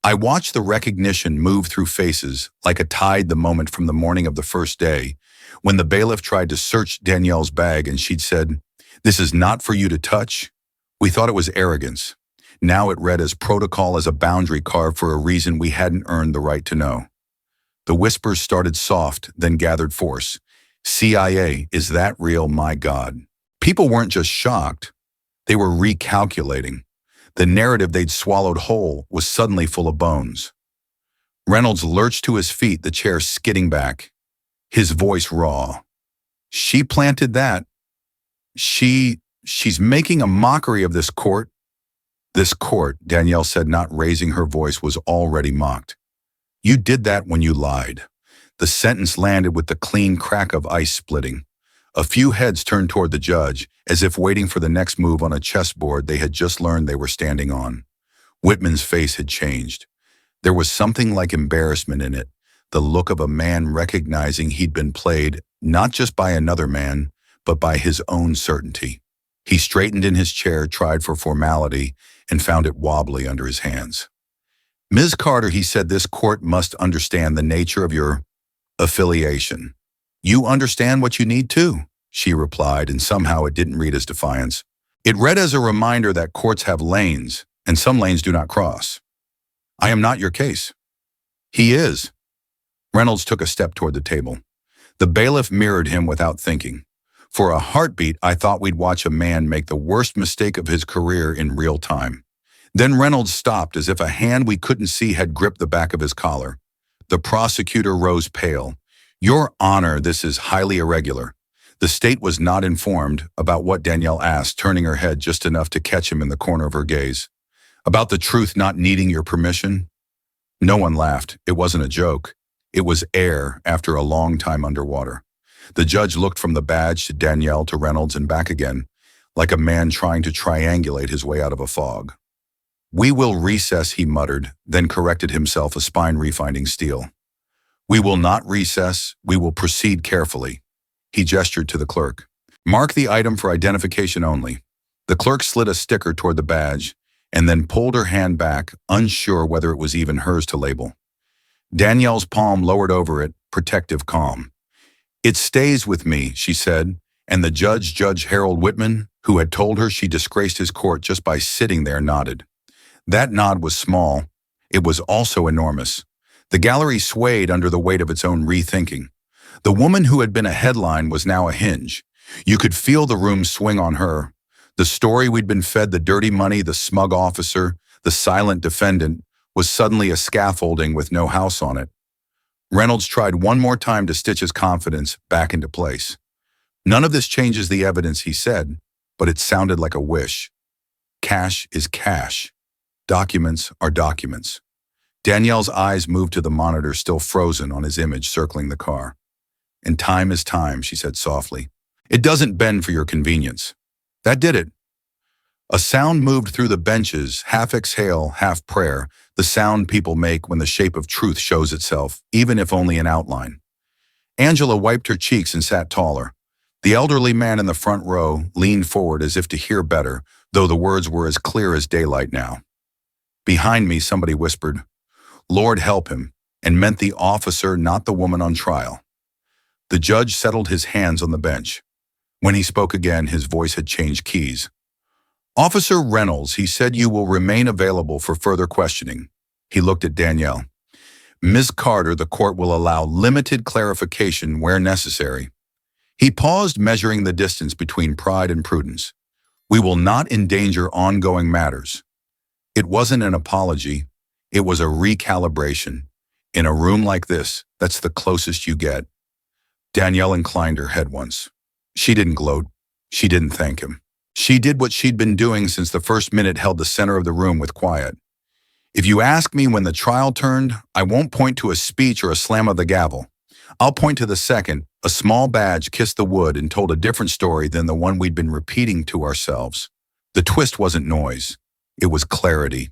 I watched the recognition move through faces like a tide the moment from the morning of the first day, when the bailiff tried to search Danielle's bag and she'd said, "This is not for you to touch." We thought it was arrogance. Now it read as protocol, as a boundary carved for a reason we hadn't earned the right to know. The whispers started soft, then gathered force. CIA, is that real? My God. People weren't just shocked. They were recalculating. The narrative they'd swallowed whole was suddenly full of bones. Reynolds lurched to his feet, the chair skidding back, his voice raw. She planted that. She's making a mockery of this court. This court, Danielle said, not raising her voice, was already mocked. You did that when you lied. The sentence landed with the clean crack of ice splitting. A few heads turned toward the judge, as if waiting for the next move on a chessboard they had just learned they were standing on. Whitman's face had changed. There was something like embarrassment in it, the look of a man recognizing he'd been played, not just by another man, but by his own certainty. He straightened in his chair, tried for formality, and found it wobbly under his hands. Ms. Carter, he said, this court must understand the nature of your affiliation. You understand what you need to, she replied, and somehow it didn't read as defiance. It read as a reminder that courts have lanes, and some lanes do not cross. I am not your case. He is. Reynolds took a step toward the table. The bailiff mirrored him without thinking. For a heartbeat, I thought we'd watch a man make the worst mistake of his career in real time. Then Reynolds stopped, as if a hand we couldn't see had gripped the back of his collar. The prosecutor rose pale. Your Honor, this is highly irregular. The state was not informed about what Danielle asked, turning her head just enough to catch him in the corner of her gaze. About the truth not needing your permission? No one laughed. It wasn't a joke. It was air after a long time underwater. The judge looked from the badge to Danielle to Reynolds and back again, like a man trying to triangulate his way out of a fog. We will recess, he muttered, then corrected himself, a spine refinding steel. We will not recess, we will proceed carefully. He gestured to the clerk. Mark the item for identification only. The clerk slid a sticker toward the badge and then pulled her hand back, unsure whether it was even hers to label. Danielle's palm lowered over it, protective calm. It stays with me, she said, and the judge, Judge Harold Whitman, who had told her she disgraced his court just by sitting there, nodded. That nod was small. It was also enormous. The gallery swayed under the weight of its own rethinking. The woman who had been a headline was now a hinge. You could feel the room swing on her. The story we'd been fed, the dirty money, the smug officer, the silent defendant, was suddenly a scaffolding with no house on it. Reynolds tried one more time to stitch his confidence back into place. None of this changes the evidence, he said, but it sounded like a wish. Cash is cash. Documents are documents. Danielle's eyes moved to the monitor still frozen on his image circling the car. And time is time, she said softly. It doesn't bend for your convenience. That did it. A sound moved through the benches, half exhale, half prayer, the sound people make when the shape of truth shows itself, even if only in outline. Angela wiped her cheeks and sat taller. The elderly man in the front row leaned forward as if to hear better, though the words were as clear as daylight now. Behind me, somebody whispered, Lord help him, and meant the officer, not the woman on trial. The judge settled his hands on the bench. When he spoke again, his voice had changed keys. Officer Reynolds, he said, you will remain available for further questioning. He looked at Danielle. Ms. Carter, the court will allow limited clarification where necessary. He paused, measuring the distance between pride and prudence. We will not endanger ongoing matters. It wasn't an apology. It was a recalibration. In a room like this, that's the closest you get. Danielle inclined her head once. She didn't gloat. She didn't thank him. She did what she'd been doing since the first minute, held the center of the room with quiet. If you ask me when the trial turned, I won't point to a speech or a slam of the gavel. I'll point to the second. A small badge kissed the wood and told a different story than the one we'd been repeating to ourselves. The twist wasn't noise. It was clarity.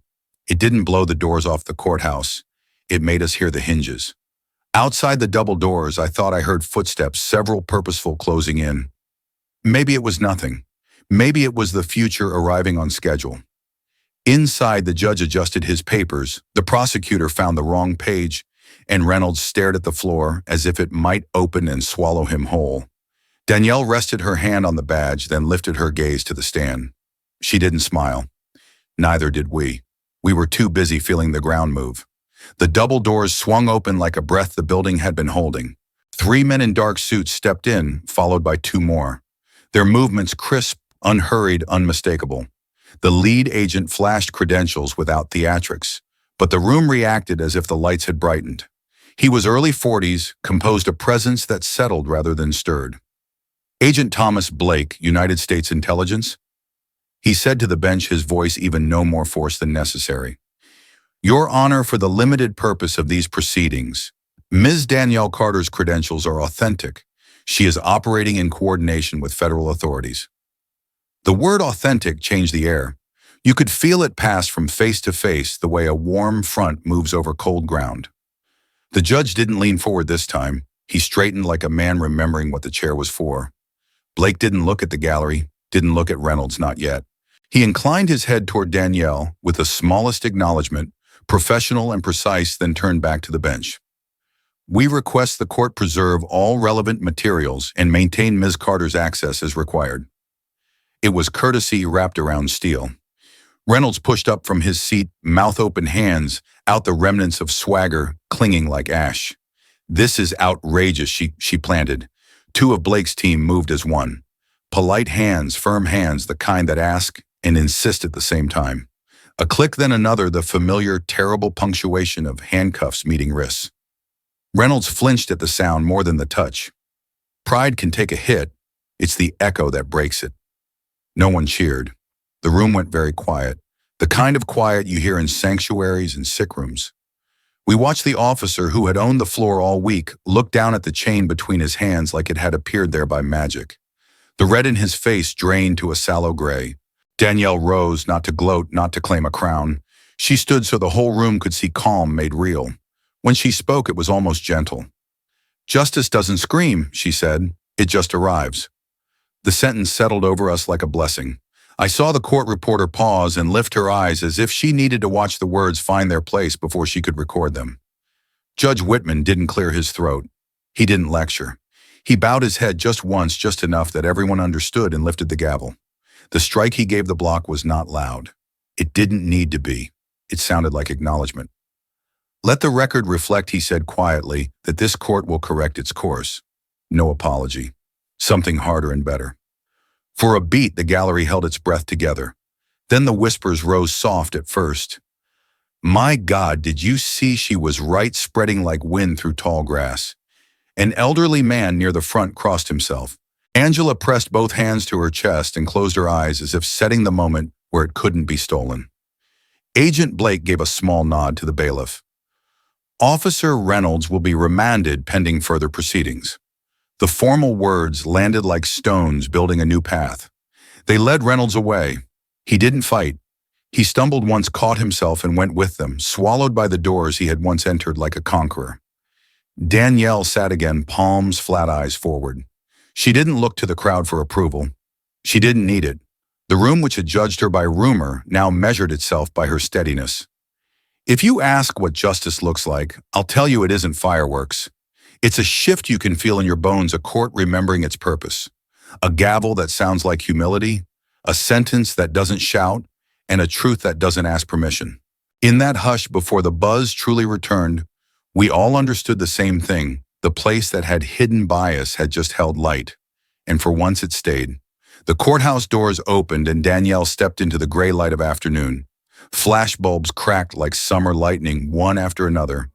It didn't blow the doors off the courthouse. It made us hear the hinges. Outside the double doors, I thought I heard footsteps, several purposeful, closing in. Maybe it was nothing. Maybe it was the future arriving on schedule. Inside, the judge adjusted his papers. The prosecutor found the wrong page, and Reynolds stared at the floor as if it might open and swallow him whole. Danielle rested her hand on the badge, then lifted her gaze to the stand. She didn't smile. Neither did we. We were too busy feeling the ground move. The double doors swung open like a breath the building had been holding. 3 men in dark suits stepped in, followed by 2 more. Their movements crisp, unhurried, unmistakable. The lead agent flashed credentials without theatrics, but the room reacted as if the lights had brightened. He was early 40s, composed a presence that settled rather than stirred. Agent Thomas Blake, United States Intelligence? He said to the bench, his voice even no more force than necessary. Your Honor, for the limited purpose of these proceedings, Ms. Danielle Carter's credentials are authentic. She is operating in coordination with federal authorities. The word authentic changed the air. You could feel it pass from face to face the way a warm front moves over cold ground. The judge didn't lean forward this time. He straightened like a man remembering what the chair was for. Blake didn't look at the gallery, didn't look at Reynolds, not yet. He inclined his head toward Danielle with the smallest acknowledgement, professional and precise, then turned back to the bench. We request the court preserve all relevant materials and maintain Ms. Carter's access as required. It was courtesy wrapped around steel. Reynolds pushed up from his seat, mouth open, hands out, the remnants of swagger clinging like ash. This is outrageous, she planted. 2 of Blake's team moved as one. Polite hands, firm hands, the kind that ask and insist at the same time. A click, then another, the familiar, terrible punctuation of handcuffs meeting wrists. Reynolds flinched at the sound more than the touch. Pride can take a hit. It's the echo that breaks it. No one cheered. The room went very quiet, the kind of quiet you hear in sanctuaries and sick rooms. We watched the officer, who had owned the floor all week, look down at the chain between his hands like it had appeared there by magic. The red in his face drained to a sallow gray. Danielle rose, not to gloat, not to claim a crown. She stood so the whole room could see calm made real. When she spoke, it was almost gentle. Justice doesn't scream, she said. It just arrives. The sentence settled over us like a blessing. I saw the court reporter pause and lift her eyes as if she needed to watch the words find their place before she could record them. Judge Whitman didn't clear his throat. He didn't lecture. He bowed his head just once, just enough that everyone understood, and lifted the gavel. The strike he gave the block was not loud. It didn't need to be. It sounded like acknowledgement. Let the record reflect, he said quietly, that this court will correct its course. No apology. Something harder and better. For a beat, the gallery held its breath together. Then the whispers rose soft at first. My God, did you see? She was right, spreading like wind through tall grass. An elderly man near the front crossed himself. Angela pressed both hands to her chest and closed her eyes as if setting the moment where it couldn't be stolen. Agent Blake gave a small nod to the bailiff. Officer Reynolds will be remanded pending further proceedings. The formal words landed like stones, building a new path. They led Reynolds away. He didn't fight. He stumbled once, caught himself, and went with them, swallowed by the doors he had once entered like a conqueror. Danielle sat again, palms flat, eyes forward. She didn't look to the crowd for approval. She didn't need it. The room, which had judged her by rumor, now measured itself by her steadiness. If you ask what justice looks like, I'll tell you it isn't fireworks. It's a shift you can feel in your bones, a court remembering its purpose. A gavel that sounds like humility, a sentence that doesn't shout, and a truth that doesn't ask permission. In that hush before the buzz truly returned, We all understood the same thing. The place that had hidden bias had just held light, and for once it stayed. The courthouse doors opened and Danielle stepped into the gray light of afternoon. Flashbulbs cracked like summer lightning, one after another,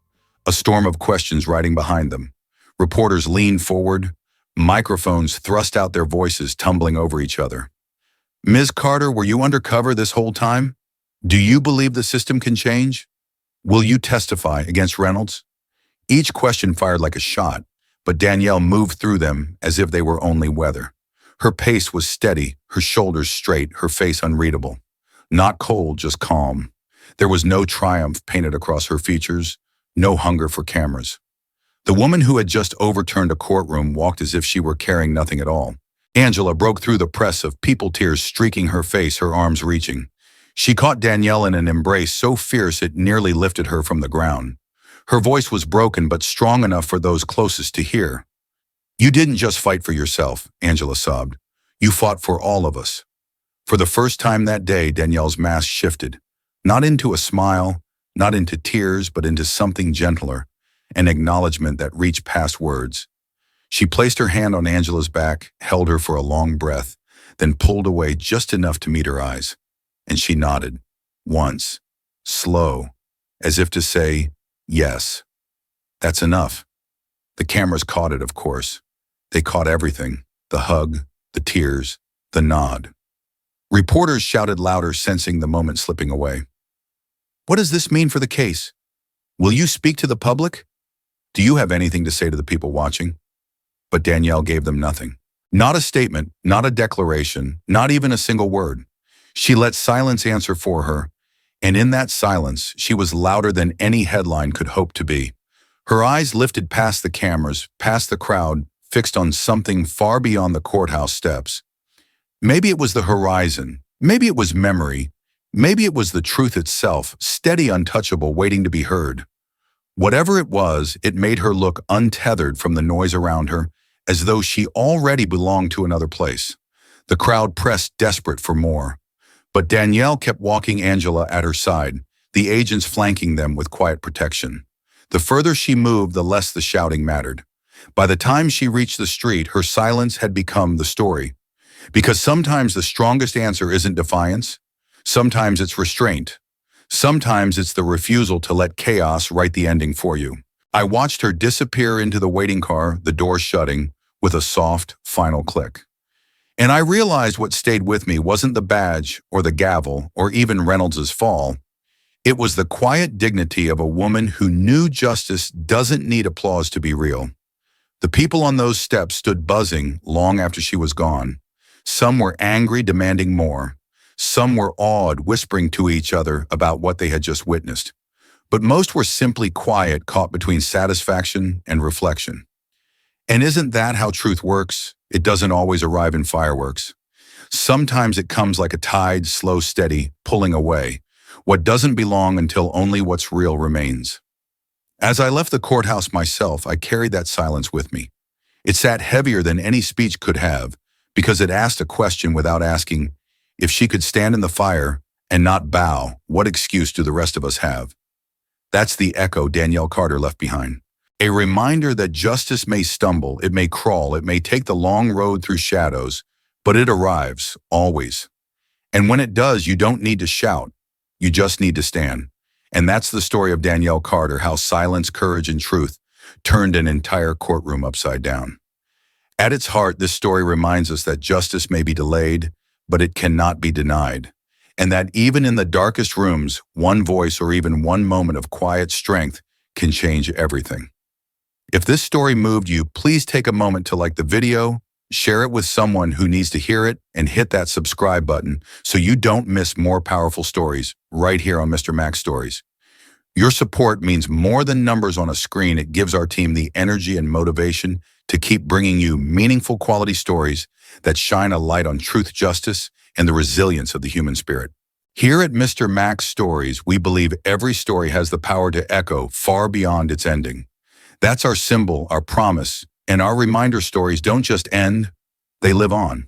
a storm of questions riding behind them. Reporters leaned forward, microphones thrust out their voices, tumbling over each other. "Ms. Carter, were you undercover this whole time? Do you believe the system can change? Will you testify against Reynolds?" Each question fired like a shot, but Danielle moved through them as if they were only weather. Her pace was steady, her shoulders straight, her face unreadable. Not cold, just calm. There was no triumph painted across her features, no hunger for cameras. The woman who had just overturned a courtroom walked as if she were carrying nothing at all. Angela broke through the press of people, tears streaking her face, her arms reaching. She caught Danielle in an embrace so fierce it nearly lifted her from the ground. Her voice was broken but strong enough for those closest to hear. "You didn't just fight for yourself," Angela sobbed. "You fought for all of us." For the first time that day, Danielle's mask shifted, not into a smile, not into tears, but into something gentler, an acknowledgement that reached past words. She placed her hand on Angela's back, held her for a long breath, then pulled away just enough to meet her eyes. And she nodded, once, slow, as if to say, "Yes, that's enough." The cameras caught it, of course. They caught everything, the hug, the tears, the nod. Reporters shouted louder, sensing the moment slipping away. "What does this mean for the case? Will you speak to the public? Do you have anything to say to the people watching?" But Danielle gave them nothing. Not a statement, not a declaration, not even a single word. She let silence answer for her, and in that silence, she was louder than any headline could hope to be. Her eyes lifted past the cameras, past the crowd, fixed on something far beyond the courthouse steps. Maybe it was the horizon, maybe it was memory, maybe it was the truth itself, steady, untouchable, waiting to be heard. Whatever it was, it made her look untethered from the noise around her, as though she already belonged to another place. The crowd pressed, desperate for more. But Danielle kept walking, Angela at her side, the agents flanking them with quiet protection. The further she moved, the less the shouting mattered. By the time she reached the street, her silence had become the story. Because sometimes the strongest answer isn't defiance. Sometimes it's restraint. Sometimes it's the refusal to let chaos write the ending for you. I watched her disappear into the waiting car, the door shutting, with a soft, final click. And I realized what stayed with me wasn't the badge or the gavel or even Reynolds's fall. It was the quiet dignity of a woman who knew justice doesn't need applause to be real. The people on those steps stood buzzing long after she was gone. Some were angry, demanding more. Some were awed, whispering to each other about what they had just witnessed. But most were simply quiet, caught between satisfaction and reflection. And isn't that how truth works? It doesn't always arrive in fireworks. Sometimes it comes like a tide, slow, steady, pulling away. What doesn't belong until only what's real remains. As I left the courthouse myself, I carried that silence with me. It sat heavier than any speech could have, because it asked a question without asking. If she could stand in the fire and not bow, what excuse do the rest of us have? That's the echo Danielle Carter left behind. A reminder that justice may stumble, it may crawl, it may take the long road through shadows, but it arrives, always. And when it does, you don't need to shout. You just need to stand. And that's the story of Danielle Carter, how silence, courage, and truth turned an entire courtroom upside down. At its heart, this story reminds us that justice may be delayed, but it cannot be denied. And that even in the darkest rooms, one voice or even one moment of quiet strength can change everything. If this story moved you, please take a moment to like the video, share it with someone who needs to hear it, and hit that subscribe button so you don't miss more powerful stories right here on Mr. Max Stories. Your support means more than numbers on a screen. It gives our team the energy and motivation to keep bringing you meaningful, quality stories that shine a light on truth, justice, and the resilience of the human spirit. Here at Mr. Max Stories, we believe every story has the power to echo far beyond its ending. That's our symbol, our promise, and our reminder. Stories don't just end, they live on.